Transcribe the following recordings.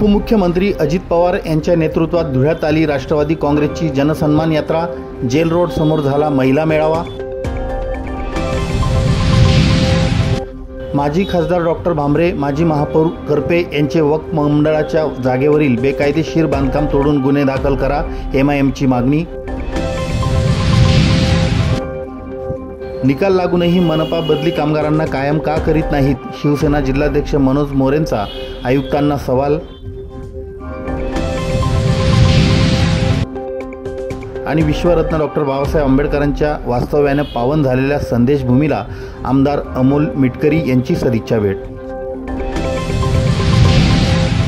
उपमुख्यमंत्री अजित पवार यांच्या नेतृत्वात धुळ्यात आली राष्ट्रवादी काँग्रेसची जनसन्मान यात्रा। जेल रोड समोर झाला महिला मेळावा। माजी खासदार डॉक्टर भामरे, माजी महापौर करपे यांचे वक्फ मंडळाच्या जागेवरील बेकायदेशीर बांधकाम तोडून गुन्हे दाखल करा, MIMची मागणी। निकाल लागूनही मनपा बदली कामगारांना कायम का करीत नाहीत, शिवसेना जिल्हाध्यक्ष मनोज मोरेंचा आयुक्तांना सवाल। आणि विश्वरत्न डॉक्टर बाबासाहेब आंबेडकरांच्या वास्तव्याने पावन झालेल्या संदेशभूमीला आमदार अमोल मिटकरी यांची सदिच्छा भेट।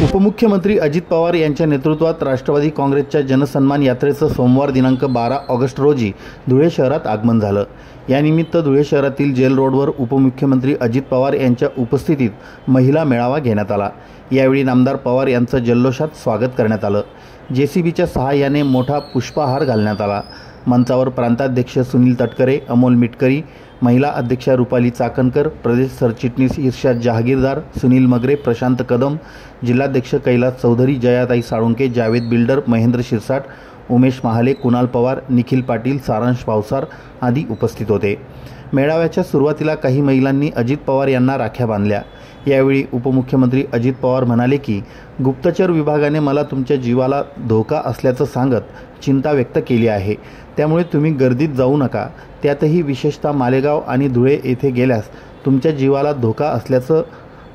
उपमुख्यमंत्री अजित पवार यांच्या नेतृत्वात राष्ट्रवादी काँग्रेसच्या जनसन्मान यात्रेचं सोमवार दिनांक 12 ऑगस्ट रोजी धुळे शहरात आगमन झालं। यानिमित्त धुळे शहरातील जेल रोडवर उपमुख्यमंत्री अजित पवार यांच्या उपस्थितीत महिला मेळावा घेण्यात आला। यावेळी नामदार पवार यांचं जल्लोषात स्वागत करण्यात आलं। JCBच्या सहाय्याने मोठा पुष्पहार घालण्यात आला। मंचावर प्रांताध्यक्ष सुनील तटकरे, अमोल मिटकरी, महिला अध्यक्षा रुपाली चाकणकर, प्रदेश सरचिटणीस इर्शाद जहागीरदार, सुनील मगरे, प्रशांत कदम, जिल्हाध्यक्ष कैलास चौधरी, जयाताई साळुंके, जावेद बिल्डर, महेंद्र शिरसाट, उमेश महाले, कुणाल पवार, निखिल पाटील, सारांश पावसार आदी उपस्थित होते। मेळाव्याच्या सुरुवातीला काही महिलांनी अजित पवार यांना राख्या बांधल्या। यावेळी उपमुख्यमंत्री अजित पवार म्हणाले की गुप्तचर विभागाने मला तुमच्या जीवाला धोका असल्याचं सांगत चिंता व्यक्त केली आहे, त्यामुळे तुम्ही गर्दीत जाऊ नका। त्यातही विशेषतः मालेगाव आणि धुळे येथे गेल्यास तुमच्या जीवाला धोका असल्याचं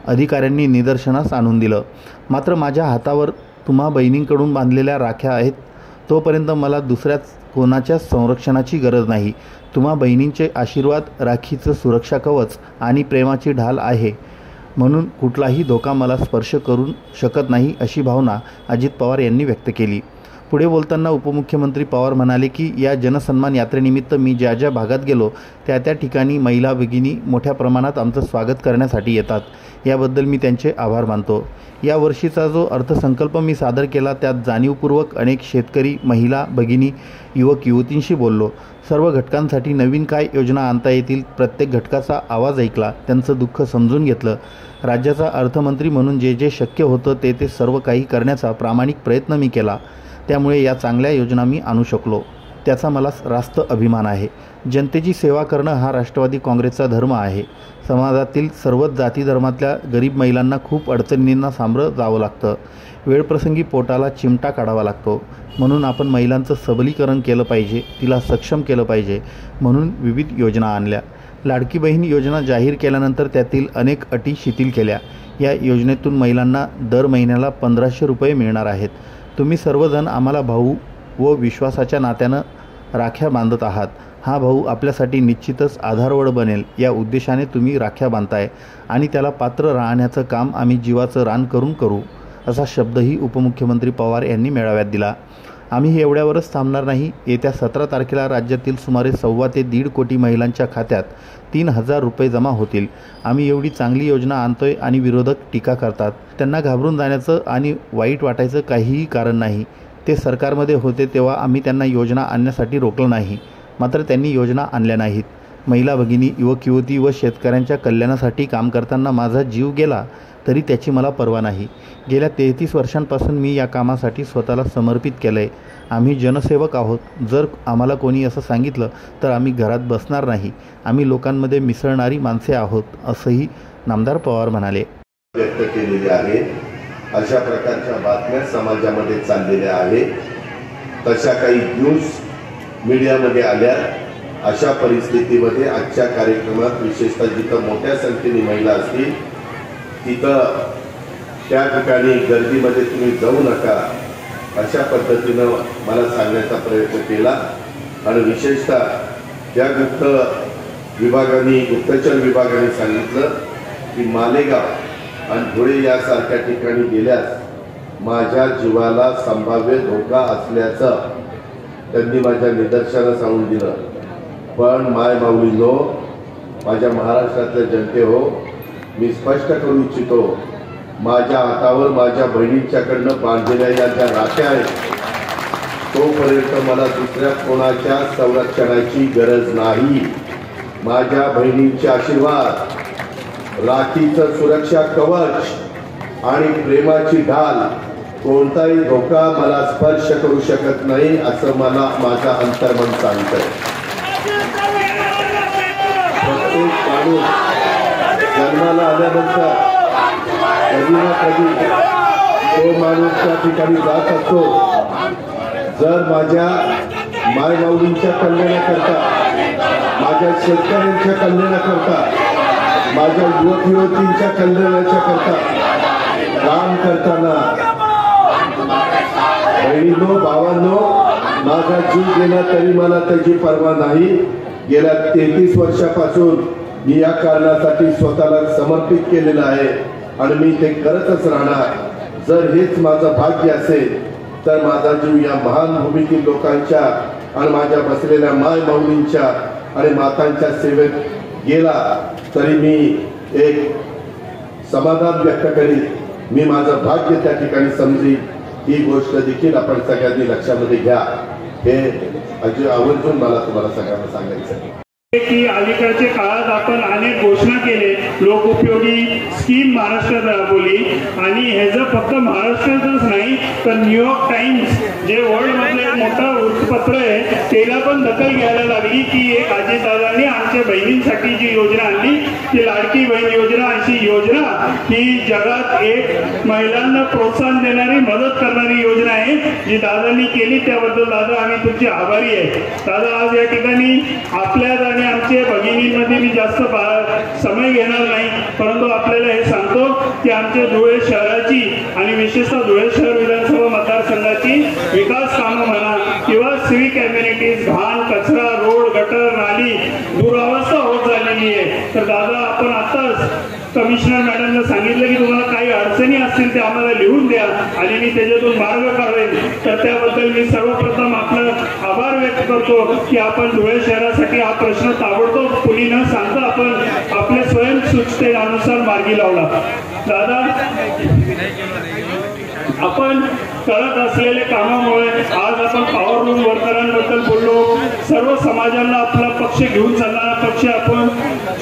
अधिकाऱ्यांनी निदर्शनास आणून दिलं। मात्र माझ्या हातावर तुम्हा बहिणींकडून बांधलेल्या राख्या आहेत, तोपर्यंत मला दुसऱ्याच कोणाच्या संरक्षणाची गरज नाही। तुम्हा बहिणींचे आशीर्वाद राखीचं सुरक्षा कवच आणि प्रेमाची ढाल आहे, म्हणून कुठलाही धोका मला स्पर्श करू शकत नाही, अशी भावना अजित पवार यांनी व्यक्त केली। पुढे बोलताना उपमुख्यमंत्री पवार म्हणाले की या जनसन्मान यात्रेनिमित्त मी ज्या ज्या भागात गेलो त्या ठिकाणी महिला भगिनी मोठ्या प्रमाणात आमचं स्वागत करण्यासाठी येतात, याबद्दल मी त्यांचे आभार मानतो। या वर्षीचा जो अर्थसंकल्प मी सादर केला त्यात जाणीवपूर्वक अनेक शेतकरी, महिला भगिनी, युवक युवतींशी बोललो। सर्व घटकांसाठी नवीन काय योजना आणता येतील, प्रत्येक घटकाचा आवाज ऐकला, त्यांचं दुःख समजून घेतलं। राज्याचा अर्थमंत्री म्हणून जे जे शक्य होतं ते सर्व काही करण्याचा प्रामाणिक प्रयत्न मी केला, त्यामुळे या चांगल्या योजना मी आणू शकलो, त्याचा मला रास्त अभिमान आहे। जनतेची सेवा करणं हा राष्ट्रवादी काँग्रेसचा धर्म आहे। समाजातील सर्वच जाती धर्मातल्या गरीब महिलांना खूप अडचणींना सामोरं जावं लागतं, वेळप्रसंगी पोटाला चिमटा काढावा लागतो, म्हणून आपण महिलांचं सबलीकरण केलं पाहिजे, तिला सक्षम केलं पाहिजे, म्हणून विविध योजना आणल्या। लाडकी बहीण योजना जाहीर केल्यानंतर त्यातील अनेक अटी शिथिल केल्या। या योजनेतून महिलांना दर महिन्याला 1500 रुपये मिळणार आहेत। तुम्ही सर्वजण आम्हाला भाऊ व विश्वासाच्या नात्यानं राख्या बांधत आहात। हा भाऊ आपल्यासाठी निश्चितच आधारवड बनेल, या उद्देशाने तुम्ही राख्या बांधताय आणि त्याला पात्र राहण्याचं काम आम्ही जीवाचं रान करून करू, असा शब्दही उपमुख्यमंत्री पवार यांनी मेळाव्यात दिला। आम्ही एवढ्यावरच थांबणार नाही। येत्या 17 तारखेला राज्यातील सुमारे 1.25 ते 1.5 कोटी महिलांच्या खात्यात 3000 रुपये जमा होतील। आम्ही एवढी चांगली योजना आणतोय आणि विरोधक टीका करतात, त्यांना घाबरून जाण्याचं आणि वाईट वाटायचं काहीही कारण नाही। ते सरकारमध्ये होते तेव्हा आम्ही त्यांना योजना आणण्यासाठी रोखलं नाही, मात्र त्यांनी योजना आणल्या नाहीत। महिला भगिनी, युवक युवती व शेतकऱ्यांच्या कल्याणासाठी काम करताना माझा जीव गेला तरी त्याची मला पर्वा नाही। गेल्या 33 वर्षांपासून मी या कामासाठी स्वतःला समर्पित केलं आहे। आम्ही जनसेवक आहोत। जर आम्हाला कोणी असं सांगितलं तर आम्ही घरात बसणार नाही। आम्ही लोकांमध्ये मिसळणारी माणसे आहोत, असंही नामदार पवार म्हणाले। व्यक्त केलेले आहे, अशा प्रकारच्या बातम्या समाजामध्ये चाललेल्या आहेत, तशा काही न्यूज मीडियामध्ये आल्या। अशा परिस्थितीमध्ये आजच्या कार्यक्रमात विशेषतः जिथं मोठ्या संख्येने महिला असतील तिथं त्या ठिकाणी गर्दीमध्ये तुम्ही जाऊ नका, अशा पद्धतीनं मला सांगण्याचा प्रयत्न केला। आणि विशेषतः त्या गुप्तचर विभागाने सांगितलं की मालेगाव आणि धुळे यासारख्या ठिकाणी गेल्यास माझ्या जीवाला संभाव्य धोका असल्याचं त्यांनी माझ्या निदर्शनास आणून दिलं। पण माय माऊलींनो, माझ्या महाराष्ट्रातल्या जनते हो, मी स्पष्ट करू इच्छितो, माझ्या हातावर माझ्या बहिणींच्याकडनं बांधलेल्या या ज्या राख्या आहेत तोपर्यंत मला दुसऱ्या कोणाच्या संरक्षणाची गरज नाही। माझ्या बहिणींचे आशीर्वाद, राखीचं सुरक्षा कवच आणि प्रेमाची ढाल कोणताही धोका मला स्पर्श करू शकत नाही असं मला माझा अंतर्मन सांगतंय. प्रत्येक माणूस जन्माला आल्यानंतर कधी ना कधी तो माणूस त्या ठिकाणी जात असतो. जर माझ्या मायमाऊलींच्या कल्याणाकरता, माझ्या शेतकऱ्यांच्या कल्याणाकरता, माझ्या युवक युवतींच्या कल्याणाच्या करता काम करताना बहिणींनो, भावांनो, माझा जीव गेला तरी मला त्याची पर्वा नाही. गेल्या 33 वर्षापासून मी या कारणासाठी स्वतःला समर्पित केलेलं आहे आणि मी ते करतच राहणार. जर हेच माझं भाग्य असेल तर माझा जीव या महान भूमीतील लोकांच्या आणि माझ्या बसलेल्या माय माऊलींच्या आणि मातांच्या सेवेत गेला तरी मी एक समाधान व्यक्त करीन. मी माझं भाग्य त्या ठिकाणी समजी. ही गोष्ट देखील आपण सगळ्यांनी लक्षामध्ये घ्या. हे आवर्जून मला तुम्हाला सगळ्यांना सांगायचं आहे की अलीकडच्या काळात आपण अनेक घोषणा केले, लोकोपयोगी स्कीम महाराष्ट्रात राबवली आणि ह्याचं फक्त महाराष्ट्रातच नाही तर न्यूयॉर्क टाइम्स जे वर्ल्ड मधलं एक मोठं वृत्तपत्र आहे त्याला पण दखल घ्यायला लागली की एक अजितदादांनी आमच्या बहिणींसाठी जी योजना आणली ती लाडकी बहीण योजना. अशी योजना ही जगात एक महिलांना प्रोत्साहन देणारी, मदत करणारी योजना आहे जी दादांनी केली. त्याबद्दल दादा आम्ही तुमचे आभारी आहे. दादा आज या ठिकाणी आपल्या आणि आमच्या भगिनींमध्ये मी जास्त समय घेणार नाही, परंतु आपल्याला हे सांगतो की आमच्या धुळे शहराची आणि विशेषतः धुळे शहर विधानसभा मतदारसंघाची विकास कामं म्हणा किंवा सिव्हिक अम्युनिटीज, घाण, कचरा, रोड, गटर, नाली दुरावस्था होत झालेली आहे. तर दादा आपण आताच कमिशनर मॅडमला सांगितलं की तुम्हाला काही अडचणी असतील ते आम्हाला लिहून द्या आणि मी त्याच्यातून मार्ग काढेन. तर त्याबद्दल मी सर्वप्रथम आपलं आभार व्यक्त करतो की आपण धुळे शहरासाठी हा प्रश्न ताबडतोब कुणी न सांगता आपण आपल्या स्वयंसूचनेनुसार मार्गी लावला. दादा आपण करत असलेल्या कामामुळे आज आपण पॉवर लूम वर्करांबद्दल बोललो. सर्व समाजांना आपला पक्ष घेऊन चालणारा पक्ष आपण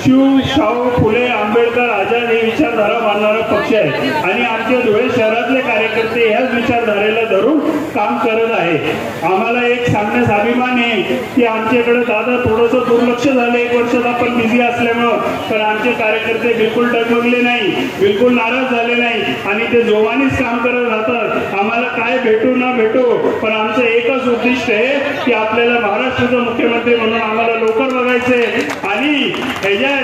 शिव, शाहू, फुले, आंबेडकर, आझाद ही विचारधारा मानणारा पक्ष आहे आणि आमच्या धुळे शहरातले कार्यकर्ते ह्याच विचारधारेला धरून काम करत आहे. आम्हाला एक सांगण्यास अभिमान आहे की आमच्याकडे दादा थोडंसं दुर्लक्ष झालं 1 वर्षात आपण बिझी असल्यामुळं, पण आमचे कार्यकर्ते बिलकुल डगमगले नाही, बिलकुल नाराज झाले नाही आणि ते जोमानेच काम करत राहतात. आम्हाला काय भेटू ना भेटू पण आमचं एकच उद्दिष्ट आहे की आपल्याला महाराष्ट्राचा मुख्यमंत्री म्हणून आम्हाला लवकर बघायचंय आणि ह्याच्यात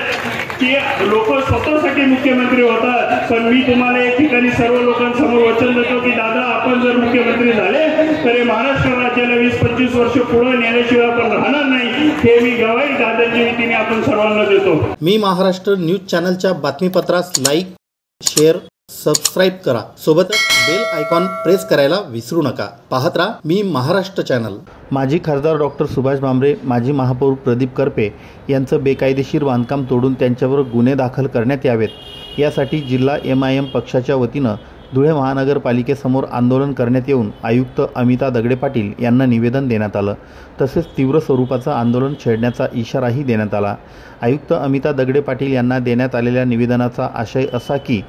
की लोक स्वतःसाठी मुख्यमंत्री होतात. पण मी तुम्हाला एक ठिकाणी सर्व लोकांसमोर वचन देतो की दादा आपण जर मुख्यमंत्री झाले तर महाराष्ट्र राज्याला 20-25 वर्ष पुढे नेण्याशिवाय आपण राहणार नाही. हे मी गवाही दादांच्या वतीने आपण सर्वांना देतो. मी महाराष्ट्र न्यूज चॅनलच्या बातमीपत्रास लाईक, शेअर, सबस्क्राईब करा. सोबतच बेल आयकॉन प्रेस करायला विसरू नका. पाहत राहा मी महाराष्ट्र चॅनल. माजी खासदार डॉक्टर सुभाष भामरे, माजी महापौर प्रदीप करपे यांचं बेकायदेशीर बांधकाम तोडून त्यांच्यावर गुन्हे दाखल करण्यात यावेत यासाठी जिल्हा MIM पक्षाच्या वतीनं धुळे महानगरपालिकेसमोर आंदोलन करण्यात येऊन आयुक्त अमिता दगडे पाटील यांना निवेदन देण्यात आलं. तसेच तीव्र स्वरूपाचं आंदोलन छेडण्याचा इशाराही देण्यात आला. आयुक्त अमिता दगडे पाटील यांना देण्यात आलेल्या निवेदनाचा आशय असा की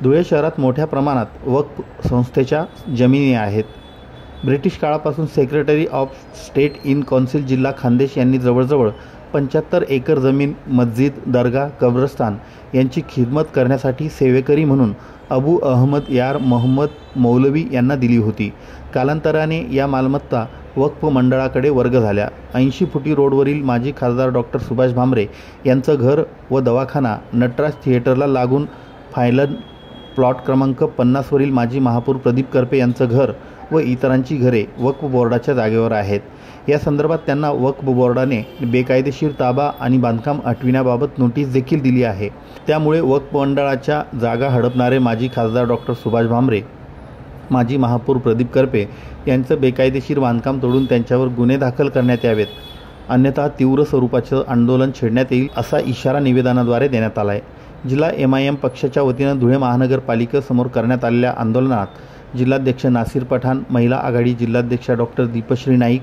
धुळे शहरात मोठ्या प्रमाणात वक्फ संस्थेच्या जमिनी आहेत. ब्रिटिश काळापासून secretary of state in council जिल्हा खानदेश यांनी जवळजवळ 75 एकर जमीन मस्जिद, दर्गा, कब्रस्तान यांची खिदमत करण्यासाठी सेवेकरी म्हणून अबू अहमद यार मोहम्मद मौलवी यांना दिली होती. कालांतराने या मालमत्ता वक्फ मंडळाकडे वर्ग झाल्या. 80 फुटी रोडवरील माजी खासदार डॉक्टर सुभाष भामरे यांचं घर व दवाखाना, नटराज थिएटरला लागून फायलन प्लॉट क्रमांक 50 वरील माजी महापौर प्रदीप करपे यांचं घर व इतरांची घरे वक्फ बोर्डाच्या जागेवर आहेत. या संदर्भात त्यांना वक्फ बोर्डाने बेकायदेशीर ताबा आणि बांधकाम हटविण्याबाबत नोटीस देखील दिली आहे. त्यामुळे वक्फ मंडळाच्या जागा हडपणारे माजी खासदार डॉक्टर सुभाष भामरे, माजी महापौर प्रदीप करपे यांचं बेकायदेशीर बांधकाम तोडून त्यांच्यावर गुन्हे दाखल करण्यात यावेत, अन्यथा तीव्र स्वरूपाचं आंदोलन छेडण्यात येईल असा इशारा निवेदनाद्वारे देण्यात आला आहे. जिल्हा MIM पक्षाच्या वतीनं धुळे महानगरपालिकेसमोर करण्यात आलेल्या आंदोलनात जिल्हाध्यक्ष नासिर पठाण, महिला आघाडी जिल्हाध्यक्षा डॉक्टर दीपश्री नाईक,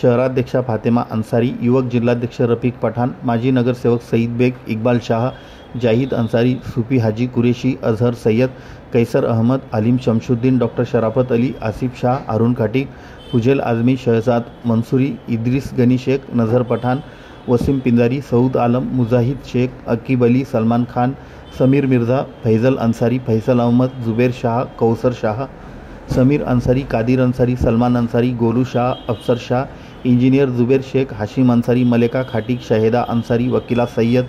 शहराध्यक्षा फातेमा अन्सारी, युवक जिल्हाध्यक्ष रफिक पठाण, माजी नगरसेवक सईद बेग, इक्बाल शाह, जाहिद अन्सारी, सुफी हाजी कुरेशी, अजहर सय्यद, कैसर अहमद, अलीम शमशुद्दीन, डॉक्टर शराफत अली, आसिफ शाह, अरुण खाटिक, फुजेल आझमी, शहजाद मंसूरी, इद्रिस गनी शेख, नजर पठान, वसीम पिंजारी, सऊद आलम, मुजाहिद शेख, अकीब अली, सलमान खान, समीर मिर्झा, फैजल अन्सारी, फैसल अहमद, जुबेर शाह, कौसर शाह, समीर अन्सारी, कादिर अन्सारी, सलमान अन्सारी, गोलू शाह, अफसर शाह, इंजिनियर जुबेर शेख, हाशिम अन्सारी, मलेका खाटिक, शाहिदा अन्सारी, वकीला सय्यद,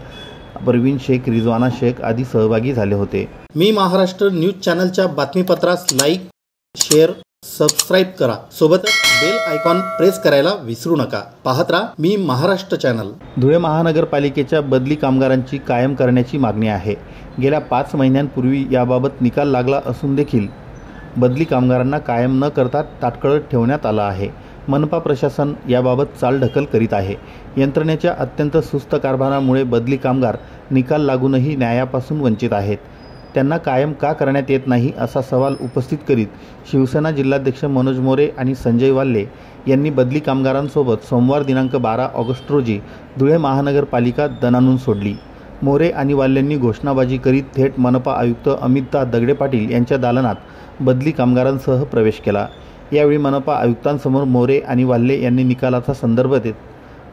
परवीन शेख, रिजवाना शेख आदी सहभागी झाले होते. मी महाराष्ट्र न्यूज चॅनलच्या बातमीपत्रास लाईक, शेअर, सबस्क्राईब करा. सोबतच बेल आयकॉन प्रेस करायला विसरू नका. पाहत राहा मी महाराष्ट्र चॅनल. धुळे महानगरपालिकेच्या बदली कामगारांची कायम करण्याची मागणी आहे. गेल्या 5 महिन्यांपूर्वी याबाबत निकाल लागला असून देखील बदली कामगारांना कायम न करता ताटकळत ठेवण्यात आलं आहे. मनपा प्रशासन याबाबत चालढकल करीत आहे. यंत्रणेच्या अत्यंत सुस्त कारभारामुळे बदली कामगार निकाल लागूनही न्यायापासून वंचित आहेत. त्यांना कायम का करण्यात येत नाही असा सवाल उपस्थित करीत शिवसेना जिल्हाध्यक्ष मनोज मोरे आणि संजय वाल्ले यांनी बदली कामगारांसोबत सोमवार दिनांक 12 ऑगस्ट रोजी धुळे महानगरपालिका दणानून सोडली. मोरे आणि वाल्ल्यांनी घोषणाबाजी करीत थेट मनपा आयुक्त अमितदास दगडे पाटील यांच्या दालनात बदली कामगारांसह प्रवेश केला. यावेळी मनपा आयुक्तांसमोर मोरे आणि वाल्ले यांनी निकालाचा संदर्भ देत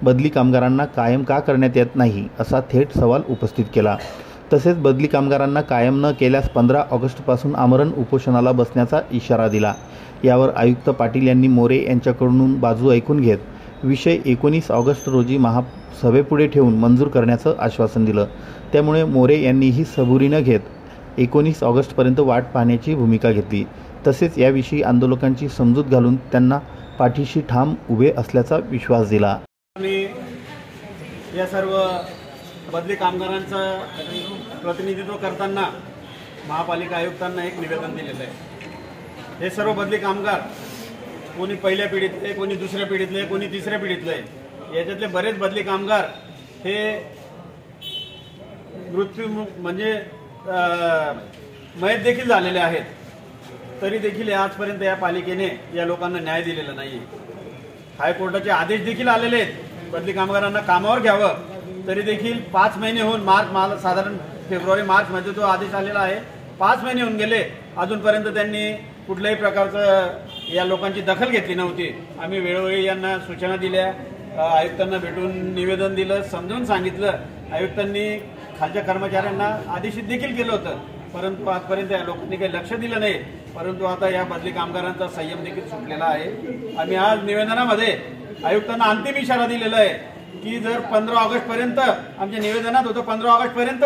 बदली कामगारांना कायम का करण्यात येत नाही असा थेट सवाल उपस्थित केला. तसेच बदली कामगारांना कायम न केल्यास 15 ऑगस्टपासून आमरण उपोषणाला बसण्याचा इशारा दिला. यावर आयुक्त पाटील यांनी मोरे यांच्याकडून बाजू ऐकून घेत विषय 19 ऑगस्ट रोजी महासभेपुढे ठेवून मंजूर करण्याचं आश्वासन दिलं. त्यामुळे मोरे यांनीही सबुरीनं घेत 19 ऑगस्टपर्यंत वाट पाहण्याची भूमिका घेतली. तसेच याविषयी आंदोलकांची समजूत घालून त्यांना पाठीशी ठाम उभे असल्याचा विश्वास दिला. या सर्व बदली कामगारांचं प्रतिनिधित्व करताना महापालिका आयुक्तांना एक निवेदन दिलेलं आहे. हे सर्व बदली कामगार कोणी पहिल्या पिढीतले, कोणी दुसऱ्या पिढीतले, कोणी तिसऱ्या पिढीतले. याच्यातले बरेच बदली कामगार हे मृत्यू म्हणजे मयत देखील झालेले आहेत. तरी देखील आजपर्यंत या पालिकेने या लोकांना न्याय दिलेला नाही. हायकोर्टाचे आदेश देखील आलेले आहेत बदली कामगारांना कामावर घ्यावं. तरी देखील 5 महिने होऊन साधारण फेब्रुवारी मार्चमध्ये तो आदेश आलेला आहे. 5 महिने होऊन गेले, अजूनपर्यंत त्यांनी कुठल्याही प्रकारचं या लोकांची दखल घेतली नव्हती. आम्ही वेळोवेळी यांना सूचना दिल्या, आयुक्तांना भेटून निवेदन दिलं, समजावून सांगितलं. आयुक्तांनी खालच्या कर्मचाऱ्यांना आदेशित देखील केलं होतं, परंतु आजपर्यंत या लोकांनी काही लक्ष दिलं नाही. परंतु आता या बदली कामगारांचा संयम देखील सुटलेला आहे. आम्ही आज निवेदनामध्ये आयुक्तांना अंतिम इशारा दिलेला आहे की जर 15 ऑगस्टपर्यंत आमच्या निवेदनात होतं 15 ऑगस्टपर्यंत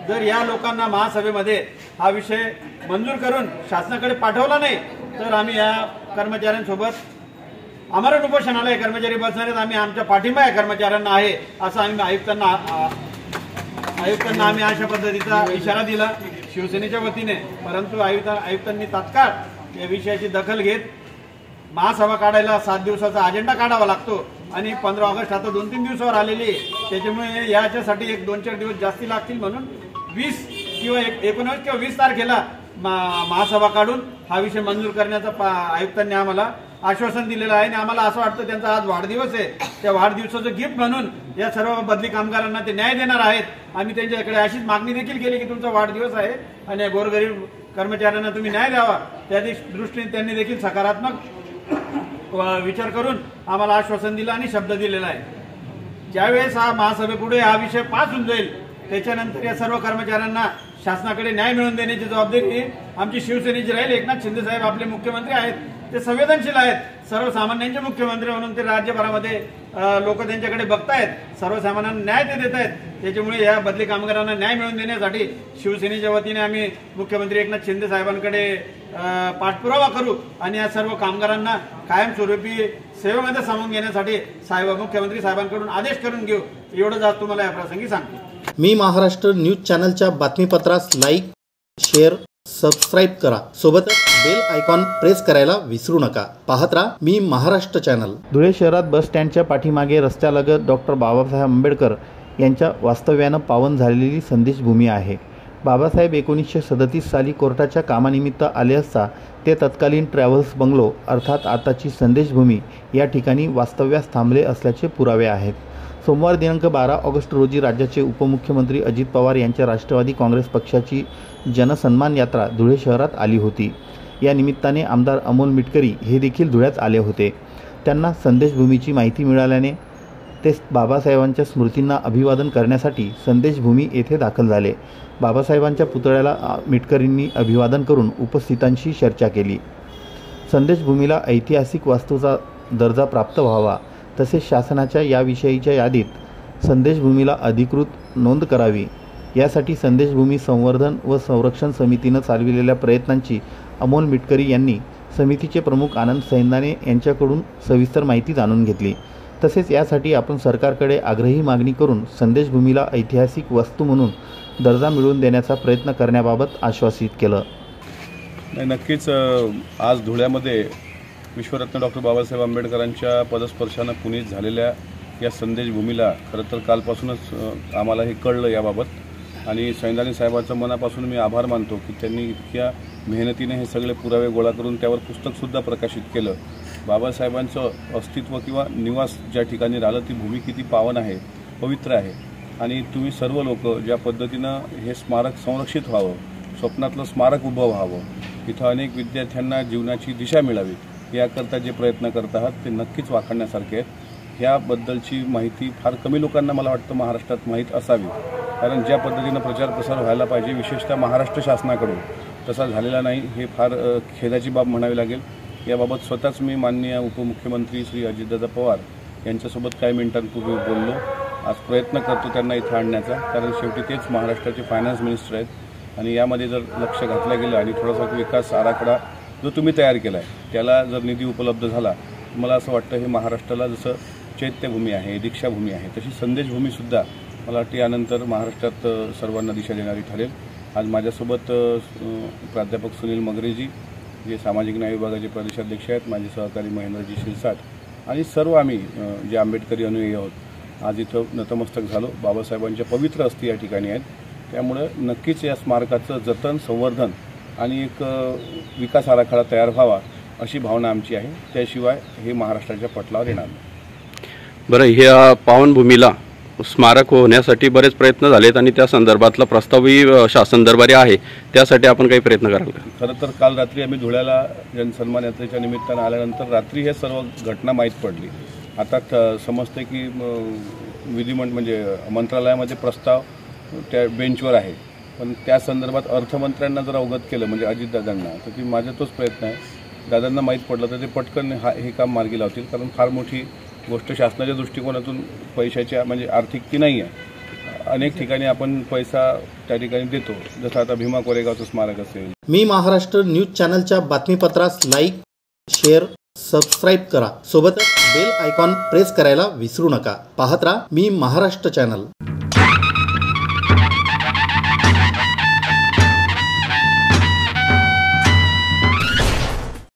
जर या लोकांना महासभेमध्ये हा विषय मंजूर करून शासनाकडे पाठवला नाही तर आम्ही या कर्मचाऱ्यांसोबत आमरण उपोषणाला हे कर्मचारी बसणार आहेत. आम्ही आमच्या पाठिंबा या कर्मचाऱ्यांना आहे असं आम्ही आयुक्तांना आम्ही अशा पद्धतीचा इशारा दिला शिवसेनेच्या वतीने. परंतु आयुक्तांनी तात्काळ या विषयाची दखल घेत महासभा काढायला 7 दिवसाचा अजेंडा काढावा लागतो आणि 15 ऑगस्ट आता 2-3 दिवसावर आलेली आहे. त्याच्यामुळे याच्यासाठी 1-2-4 दिवस जास्ती लागतील म्हणून 20 किंवा 19 किंवा 20 तारखेला महासभा काढून हा विषय मंजूर करण्याचा आयुक्तांनी आम्हाला आश्वासन दिलेलं आहे. आणि आम्हाला असं वाटतं त्यांचा आज वाढदिवस आहे, त्या वाढदिवसाचं गिफ्ट म्हणून या सर्व बदली कामगारांना ते न्याय देणार आहेत. आम्ही त्यांच्याकडे अशीच मागणी देखील केली की तुमचा वाढदिवस आहे आणि गोरगरीब कर्मचाऱ्यांना तुम्ही न्याय द्यावा. त्या दृष्टीने त्यांनी देखील सकारात्मक विचार करून आम्हाला आश्वासन दिलं आणि शब्द दिलेला आहे. ज्यावेळेस हा महासभेपुढे हा विषय पास होऊन जाईल त्याच्यानंतर या सर्व कर्मचाऱ्यांना शासनाकडे न्याय मिळवून देण्याची जबाबदारी आमची शिवसेनेची राहील. एकनाथ शिंदे साहेब आपले मुख्यमंत्री आहेत, ते संवेदनशील आहेत. सर्वसामान्यांचे मुख्यमंत्री म्हणून ते राज्यभरामध्ये लोक त्यांच्याकडे बघतायत, सर्वसामान्यांना न्याय ते देत आहेत. त्याच्यामुळे या बदली कामगारांना न्याय मिळवून देण्यासाठी शिवसेनेच्या वतीने आम्ही मुख्यमंत्री एकनाथ शिंदे साहेबांकडे पाठपुरावा करू आणि या सर्व कामगारांना कायमस्वरूपी सेवेमध्ये सामावून घेण्यासाठी मुख्यमंत्री साहेबांकडून आदेश करून घेऊ. एवढंच आज तुम्हाला या प्रसंगी सांगतो. मी महाराष्ट्र न्यूज चॅनलच्या बातमीपत्रास लाईक, शेअर, सबस्क्राईब करा. सोबतच बेल आयकॉन प्रेस करायला विसरू नका. पाहत राहा मी महाराष्ट्र चॅनल. धुळे शहरात बस स्टँडच्या पाठीमागे रस्त्यालगत डॉक्टर बाबासाहेब आंबेडकर यांच्या वास्तव्यानं पावन झालेली संदेशभूमी आहे. बाबासाहेब 1937 साली कोर्टाच्या कामानिमित्त आले असता ते तत्कालीन ट्रॅव्हल्स बंगलो अर्थात आताची संदेशभूमी या ठिकाणी वास्तव्यास थांबले असल्याचे पुरावे आहेत. सोमवार दिनांक 12 ऑगस्ट रोजी राज्याचे उपमुख्यमंत्री अजित पवार यांच्या राष्ट्रवादी काँग्रेस पक्षाची जनसन्मान यात्रा धुळे शहरात आली होती। या निमित्ताने आमदार अमोल मिटकरी हे देखील धुळ्यात आले होते। त्यांना संदेशभूमीची माहिती मिळाल्याने ते बाबासाहेबांच्या स्मृतींना अभिवादन करण्यासाठी संदेशभूमी येथे दाखल झाले। बाबासाहेबांच्या पुतळ्याला मिटकरींनी अभिवादन करून उपस्थितांशी चर्चा केली। संदेशभूमीला ऐतिहासिक वास्तूचा दर्जा प्राप्त व्हावा तसेच शासनाच्या याविषयीच्या यादीत संदेशभूमीला अधिकृत नोंद करावी यासाठी संदेशभूमी संवर्धन व संरक्षण समितीने चालविलेल्या प्रयत्नांची अमोल मिटकरी यांनी समितीचे प्रमुख आनंद सैंदाने यांच्याकडून सविस्तर माहिती जाणून घेतली। तसेच यासाठी आपण सरकारकडे आग्रही मागणी करून संदेशभूमीला ऐतिहासिक वास्तू म्हणून दर्जा मिळवून देण्याचा प्रयत्न करण्याबाबत आश्वासित केलं। नक्कीच आज धुळ्यामध्ये विश्वरत्न डॉक्टर बाबासाहेब आंबेडकरांच्या पदस्पर्शानं पुनीत झालेल्या या संदेशभूमीला खरं तर कालपासूनच आम्हाला हे कळलं याबाबत आणि सैंदाने साहेबांचं मनापासून मी आभार मानतो की त्यांनी इतक्या मेहनतीने हे सगळे पुरावे गोळा करून त्यावर पुस्तकसुद्धा प्रकाशित केलं। बाबासाहेबांचं अस्तित्व किंवा निवास ज्या ठिकाणी राहिलं ती भूमी किती पावन आहे, पवित्र आहे आणि तुम्ही सर्व लोक ज्या पद्धतीनं हे स्मारक संरक्षित व्हावं, स्वप्नातलं स्मारक उभं व्हावं, इथं अनेक विद्यार्थ्यांना जीवनाची दिशा मिळावी याकरता जे प्रयत्न करत आहात ते नक्कीच वाखाणण्यासारखे आहेत। ह्याबद्दलची माहिती फार कमी लोकांना मला वाटतं महाराष्ट्रात माहीत असावी, कारण ज्या पद्धतीनं प्रचार प्रसार व्हायला पाहिजे विशेषतः महाराष्ट्र शासनाकडून तसा झालेला नाही, हे फार खेदाची बाब म्हणावी लागेल। याबाबत स्वतःच मी माननीय उपमुख्यमंत्री श्री अजितदादा पवार यांच्यासोबत काही मिनिटांपूर्वी बोललो। आज प्रयत्न करतो त्यांना इथं आणण्याचा, कारण शेवटी तेच महाराष्ट्राचे फायनान्स मिनिस्टर आहेत आणि यामध्ये जर लक्ष घातलं गेलं आणि थोडासा विकास आराखडा जो तुम्ही तयार केला आहे त्याला जर निधी उपलब्ध झाला, मला असं वाटतं हे महाराष्ट्राला जसं चैत्यभूमी आहे, दीक्षाभूमी आहे, तशी संदेशभूमीसुद्धा मला वाटतं यानंतर महाराष्ट्रात सर्वांना दिशा देणारी ठरेल। आज माझ्यासोबत प्राध्यापक सुनील मगरेजी जे सामाजिक न्याय विभागाचे प्रदेशाध्यक्ष आहेत, माझे सहकारी महेंद्रजी शिरसाट आणि सर्व आम्ही जे आंबेडकरी अनुयायी आहोत आज इथं नतमस्तक झालो। बाबासाहेबांच्या पवित्र अस्थी या ठिकाणी आहेत, त्यामुळे नक्कीच या स्मारकाचं जतन, संवर्धन आणि एक विकास आराखडा तयार व्हावा अशी भावना आमची आहे। त्याशिवाय हे महाराष्ट्राच्या पटलावर येणार नाही। बरं, ह्या पावनभूमीला स्मारक होण्यासाठी बरेच प्रयत्न झालेत आणि त्या संदर्भातला प्रस्तावही शासन दरबारी आहे, त्यासाठी आपण काही प्रयत्न कराल का? खरं तर काल रात्री आम्ही धुळ्याला जनसन्मान यात्रेच्या निमित्तानं आल्यानंतर रात्री हे सर्व घटना माहीत पडली। आता समजते की म्हणजे मंत्रालयामध्ये प्रस्ताव त्या बेंचवर आहे, पण त्या संदर्भात अर्थमंत्र्यांना जर अवगत केलं म्हणजे अजितदादांना, तर ती माझा तोच प्रयत्न आहे। दादांना माहीत पडलं तर ते पटकन हे काम मार्गी लावतील, कारण फार मोठी गोष्ट शासनाच्या दृष्टिकोनातून पैशाच्या म्हणजे आर्थिकती नाही आहे। अनेक ठिकाणी आपण पैसा त्या ठिकाणी देतो, जसं आता भीमा कोरेगावचं स्मारक असेल। मी महाराष्ट्र न्यूज चॅनलच्या बातमीपत्रास लाईक, शेअर, सबस्क्राईब करा। सोबतच बेल आयकॉन प्रेस करायला विसरू नका। पाहत राहा मी महाराष्ट्र चॅनल।